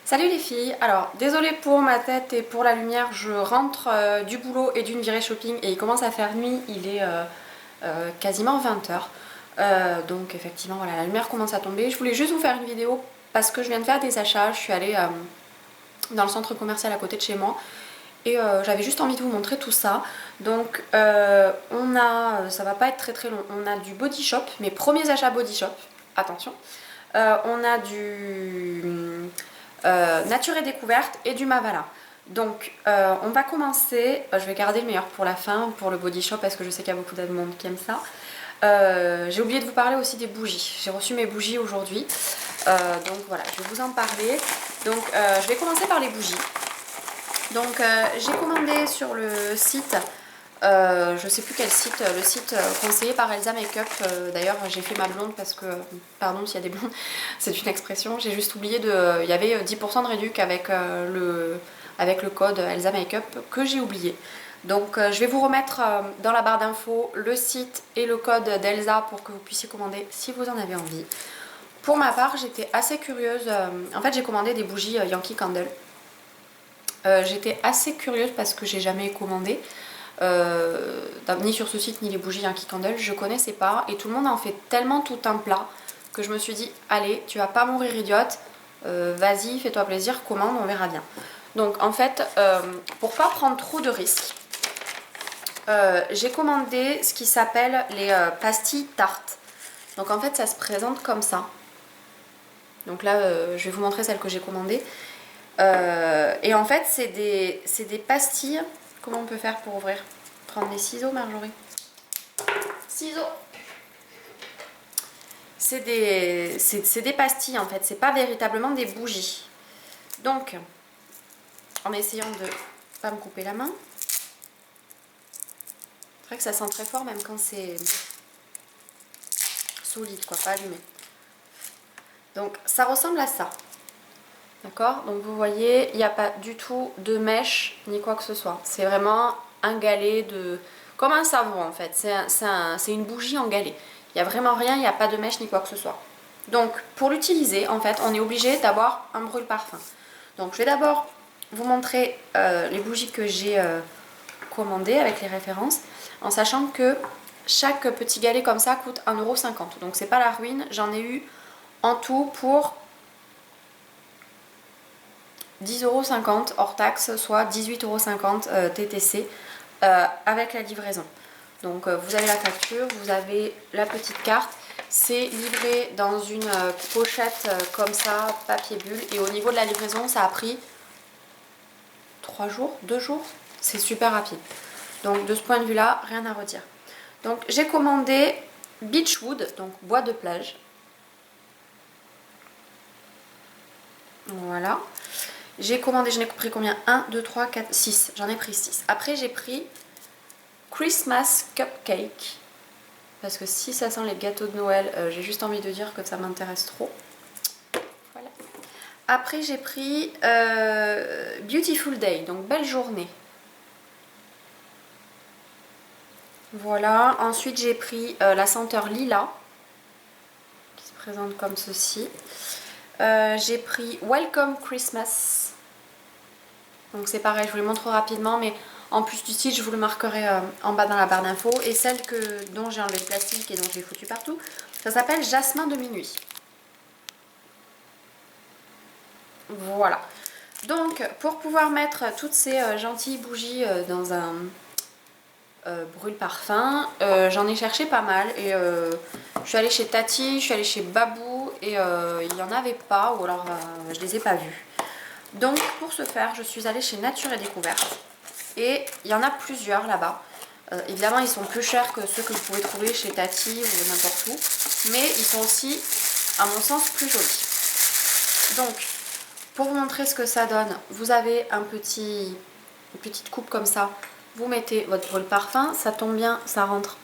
Salut les filles, alors désolée pour ma tête et pour la lumière, je rentre du boulot et d'une virée shopping et il commence à faire nuit, il est quasiment 20h. Donc effectivement voilà, la lumière commence à tomber. Je voulais juste vous faire une vidéo parce que je viens de faire des achats, je suis allée dans le centre commercial à côté de chez moi et j'avais juste envie de vous montrer tout ça. Donc on a, ça va pas être très long, on a du Body Shop, mes premiers achats Body Shop, attention. On a du Nature et Découverte et du Mavala. Donc on va commencer, je vais garder le meilleur pour la fin, pour le Body Shop parce que je sais qu'il y a beaucoup de monde qui aime ça. J'ai oublié de vous parler aussi des bougies. J'ai reçu mes bougies aujourd'hui. Donc voilà, je vais vous en parler. Donc je vais commencer par les bougies. Donc j'ai commandé sur le site, je sais plus quel site, le site conseillé par Elsa Makeup. D'ailleurs j'ai fait ma blonde parce que, pardon s'il y a des blondes, c'est une expression, j'ai juste oublié de, il y avait 10% de réduc avec le code Elsa Makeup que j'ai oublié. Donc je vais vous remettre dans la barre d'infos le site et le code d'Elsa pour que vous puissiez commander si vous en avez envie. Pour ma part j'étais assez curieuse, en fait j'ai commandé des bougies Yankee Candle. J'étais assez curieuse parce que j'ai jamais commandé ni sur ce site ni les bougies Yankee Candle, je connaissais pas et tout le monde en fait tellement tout un plat que je me suis dit allez, tu vas pas mourir idiote, vas-y, fais-toi plaisir, commande, on verra bien. Donc en fait, pour pas prendre trop de risques, j'ai commandé ce qui s'appelle les pastilles tartes. Donc en fait ça se présente comme ça. Donc là je vais vous montrer celle que j'ai commandée. Et en fait c'est des pastilles. Comment on peut faire pour ouvrir? Prendre des ciseaux, Marjorie? Ciseaux! C'est des pastilles en fait, c'est pas véritablement des bougies. Donc, en essayant de pas me couper la main, c'est vrai que ça sent très fort même quand c'est solide, quoi, pas allumé. Donc, ça ressemble à ça. D'accord? Donc, vous voyez, il n'y a pas du tout de mèche ni quoi que ce soit. C'est vraiment un galet de... comme un savon en fait. C'est une bougie en galet. Il n'y a vraiment rien, il n'y a pas de mèche ni quoi que ce soit. Donc pour l'utiliser, en fait, on est obligé d'avoir un brûle-parfum. Donc je vais d'abord vous montrer les bougies que j'ai commandées avec les références, en sachant que chaque petit galet comme ça coûte 1,50 €. Donc c'est pas la ruine, j'en ai eu en tout pour 10,50 € hors taxe, soit 18,50 € TTC avec la livraison. Donc vous avez la facture, vous avez la petite carte. C'est livré dans une pochette comme ça, papier bulle. Et au niveau de la livraison, ça a pris 3 jours, 2 jours. C'est super rapide. Donc de ce point de vue-là, rien à redire. Donc j'ai commandé Beachwood, donc bois de plage. Voilà. J'ai commandé, j'en ai pris combien? 1, 2, 3, 4, 6. J'en ai pris 6. Après j'ai pris Christmas Cupcake. Parce que si ça sent les gâteaux de Noël, j'ai juste envie de dire que ça m'intéresse trop. Voilà. Après j'ai pris Beautiful Day, donc belle journée. Voilà. Ensuite j'ai pris la senteur Lila, qui se présente comme ceci. J'ai pris Welcome Christmas. Donc c'est pareil, je vous les montre rapidement, mais en plus du site, je vous le marquerai en bas dans la barre d'infos. Et celle dont j'ai enlevé le plastique et dont j'ai foutu partout, ça s'appelle Jasmin de minuit. Voilà. Donc pour pouvoir mettre toutes ces gentilles bougies dans un brûle-parfum, j'en ai cherché pas mal. Et je suis allée chez Tati, je suis allée chez Babou et il n'y en avait pas, ou alors je les ai pas vus. Donc pour ce faire, je suis allée chez Nature et Découverte. Et il y en a plusieurs là-bas. Évidemment, ils sont plus chers que ceux que vous pouvez trouver chez Tati ou n'importe où. Mais ils sont aussi, à mon sens, plus jolis. Donc, pour vous montrer ce que ça donne, vous avez une petite coupe comme ça. Vous mettez votre brûle-parfum. Ça tombe bien, ça rentre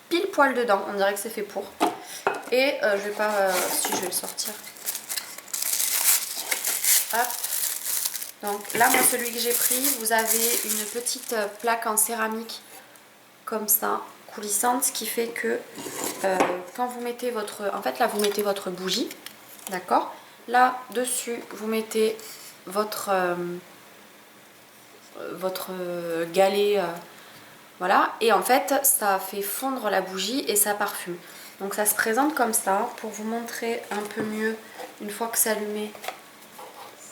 pile poil dedans. On dirait que c'est fait pour. Et je vais pas... si je vais le sortir. Hop. Donc là, moi, celui que j'ai pris, vous avez une petite plaque en céramique comme ça, coulissante, ce qui fait que quand vous mettez votre... En fait, là, vous mettez votre bougie, d'accord? Là, dessus, vous mettez votre galet, voilà, et en fait ça fait fondre la bougie et ça parfume. Donc ça se présente comme ça. Pour vous montrer un peu mieux, une fois que c'est allumé,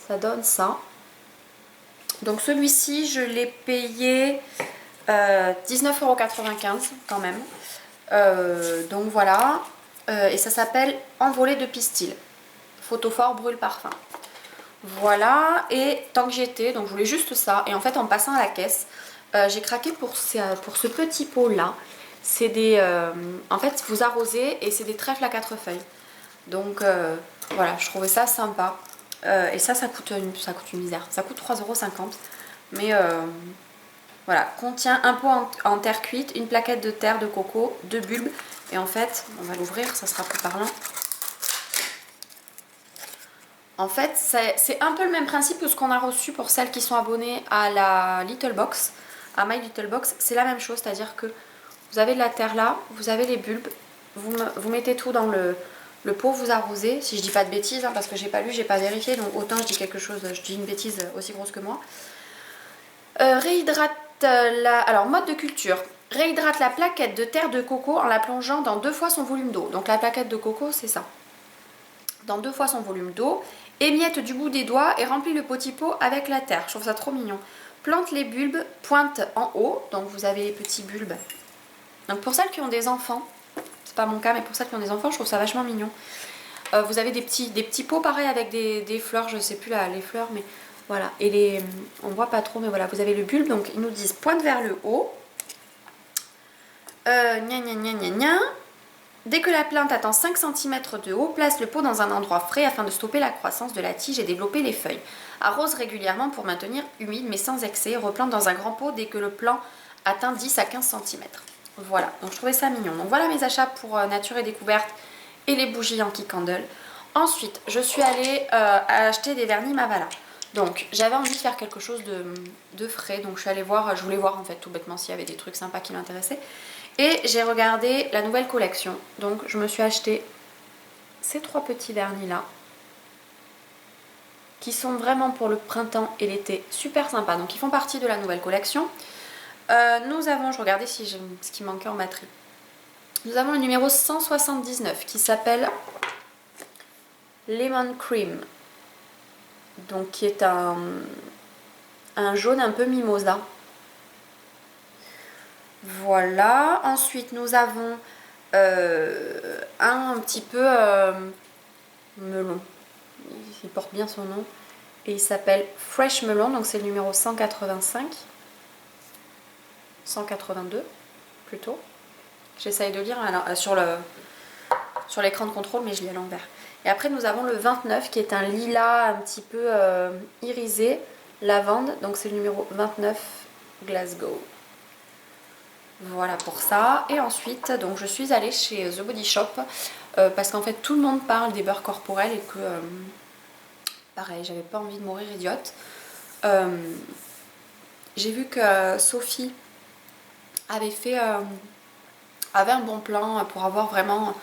ça donne ça. Donc celui-ci je l'ai payé 19,95 € quand même. Donc voilà, et ça s'appelle Envolée de pistil, photophore brûle parfum. Voilà, et tant que j'y étais, donc je voulais juste ça, et en fait en passant à la caisse, j'ai craqué pour ce petit pot là. C'est des, en fait vous arrosez et c'est des trèfles à 4 feuilles. Donc voilà, je trouvais ça sympa. Et ça coûte une misère, ça coûte 3,50 €. Mais voilà, contient un pot en terre cuite, une plaquette de terre de coco, 2 bulbes. Et en fait, on va l'ouvrir, ça sera plus parlant. En fait, c'est un peu le même principe que ce qu'on a reçu pour celles qui sont abonnées à la Little Box, à My Little Box. C'est la même chose, c'est-à-dire que vous avez de la terre là, vous avez les bulbes, vous mettez tout dans le pot, vous arrosez. Si je dis pas de bêtises, hein, parce que j'ai pas lu, j'ai pas vérifié, donc autant je dis quelque chose, je dis une bêtise aussi grosse que moi. Réhydrate alors mode de culture. Réhydrate la plaquette de terre de coco en la plongeant dans 2 fois son volume d'eau. Donc la plaquette de coco, c'est ça. Dans 2 fois son volume d'eau. Émiette du bout des doigts et remplit le petit pot avec la terre. Je trouve ça trop mignon. Plante les bulbes, pointe en haut. Donc vous avez les petits bulbes. Donc pour celles qui ont des enfants, c'est pas mon cas, mais pour celles qui ont des enfants, je trouve ça vachement mignon. Vous avez des petits pots pareils avec des fleurs, je sais plus là, les fleurs, mais voilà. Et on voit pas trop, mais voilà, vous avez le bulbe. Donc ils nous disent pointe vers le haut. Gna gna gna gna gna. Dès que la plante atteint 5 cm de haut, place le pot dans un endroit frais afin de stopper la croissance de la tige et développer les feuilles. Arrose régulièrement pour maintenir humide mais sans excès. Replante dans un grand pot dès que le plant atteint 10 à 15 cm. Voilà, donc je trouvais ça mignon. Donc voilà mes achats pour Nature et Découverte et les bougies Yankee Candle. Ensuite, je suis allée acheter des vernis Mavala. Donc j'avais envie de faire quelque chose de frais, donc je suis allée voir, je voulais voir en fait tout bêtement s'il y avait des trucs sympas qui m'intéressaient. Et j'ai regardé la nouvelle collection, donc je me suis acheté ces 3 petits vernis là, qui sont vraiment pour le printemps et l'été, super sympas, donc ils font partie de la nouvelle collection. Nous avons, je regardais si j'ai ce qui manquait en batterie, nous avons le numéro 179 qui s'appelle Lemon Cream, donc qui est un jaune un peu mimosa. Voilà, ensuite nous avons un petit peu melon, il porte bien son nom, et il s'appelle Fresh Melon, donc c'est le numéro 185, 182 plutôt. J'essaye de lire alors, sur l'écran de contrôle, mais je lis à l'envers. Et après nous avons le 29 qui est un lilas un petit peu irisé, lavande, donc c'est le numéro 29 Glasgow. Voilà pour ça. Et ensuite, donc je suis allée chez The Body Shop parce qu'en fait tout le monde parle des beurres corporels et que pareil, j'avais pas envie de mourir idiote. J'ai vu que Sophie avait un bon plan pour avoir vraiment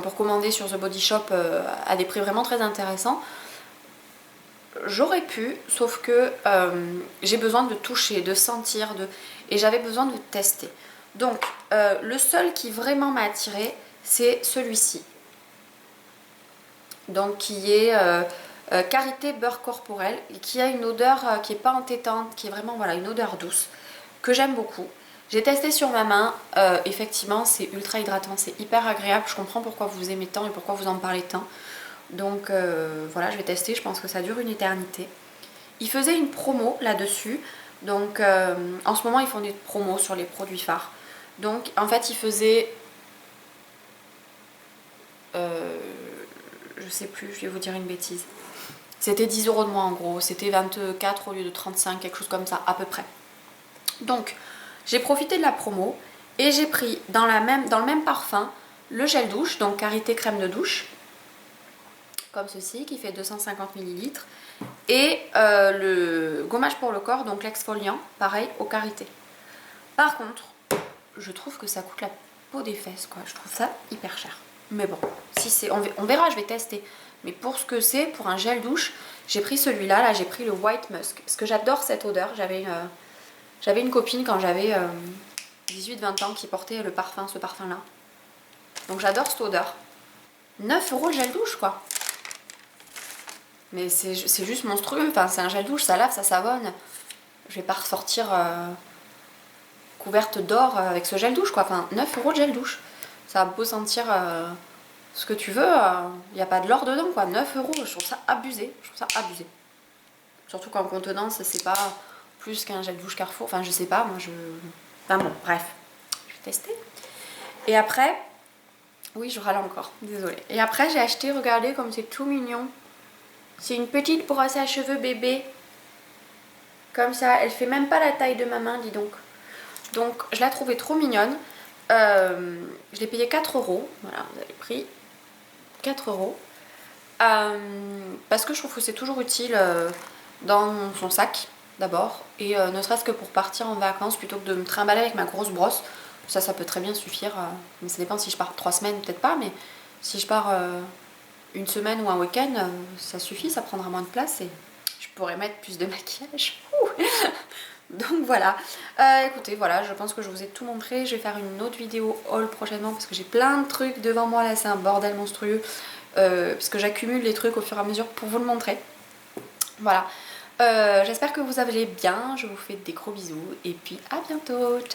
pour commander sur The Body Shop à des prix vraiment très intéressants. J'aurais pu, sauf que j'ai besoin de toucher, de sentir, et j'avais besoin de tester. Donc le seul qui vraiment m'a attiré, c'est celui-ci. Donc qui est Karité beurre corporel, et qui a une odeur qui n'est pas entêtante, qui est vraiment voilà, une odeur douce, que j'aime beaucoup. J'ai testé sur ma main, effectivement c'est ultra hydratant, c'est hyper agréable, je comprends pourquoi vous aimez tant et pourquoi vous en parlez tant. Donc voilà, je vais tester, je pense que ça dure une éternité. Ils faisaient une promo là-dessus, donc en ce moment ils font des promos sur les produits phares. Donc en fait ils faisaient, je sais plus, je vais vous dire une bêtise. C'était 10 € de moins en gros, c'était 24 au lieu de 35, quelque chose comme ça à peu près. Donc j'ai profité de la promo et j'ai pris dans le même parfum le gel douche, donc Karité crème de douche, comme ceci, qui fait 250 ml, et le gommage pour le corps, donc l'exfoliant, pareil, au Karité. Par contre, je trouve que ça coûte la peau des fesses, quoi. Je trouve ça hyper cher. Mais bon, si c'est, on verra, je vais tester. Mais pour ce que c'est, pour un gel douche, j'ai pris celui-là, là j'ai pris le White Musk. Parce que j'adore cette odeur. J'avais une copine quand j'avais 18-20 ans qui portait le parfum, ce parfum-là. Donc j'adore cette odeur. 9 € le gel douche quoi. Mais c'est juste monstrueux. Enfin, c'est un gel douche, ça lave, ça savonne. Je vais pas ressortir couverte d'or avec ce gel douche quoi. Enfin, 9 € de gel douche. Ça a beau sentir ce que tu veux, il n'y a pas de l'or dedans quoi. 9 €, je trouve ça abusé. Je trouve ça abusé. Surtout qu'en contenance, c'est pas plus qu'un gel douche Carrefour. Enfin, je sais pas, moi je. Enfin bon, bref. Je vais tester. Et après. Oui, je râle encore, désolée. Et après, j'ai acheté, regardez comme c'est tout mignon. C'est une petite brosse à cheveux bébé. Comme ça, elle fait même pas la taille de ma main, dis donc. Donc, je la trouvais trop mignonne. Je l'ai payé 4 €. Voilà, vous avez le prix. 4 €. Parce que je trouve que c'est toujours utile dans son sac, d'abord. Et ne serait-ce que pour partir en vacances, plutôt que de me trimballer avec ma grosse brosse. Ça peut très bien suffire. Mais ça dépend si je pars 3 semaines, peut-être pas. Mais si je pars une semaine ou un week-end, ça suffit, ça prendra moins de place et je pourrais mettre plus de maquillage. Donc voilà. Écoutez, voilà, je pense que je vous ai tout montré. Je vais faire une autre vidéo haul prochainement parce que j'ai plein de trucs devant moi. Là, c'est un bordel monstrueux. Parce que j'accumule les trucs au fur et à mesure pour vous le montrer. Voilà. J'espère que vous allez bien. Je vous fais des gros bisous et puis à bientôt. Ciao.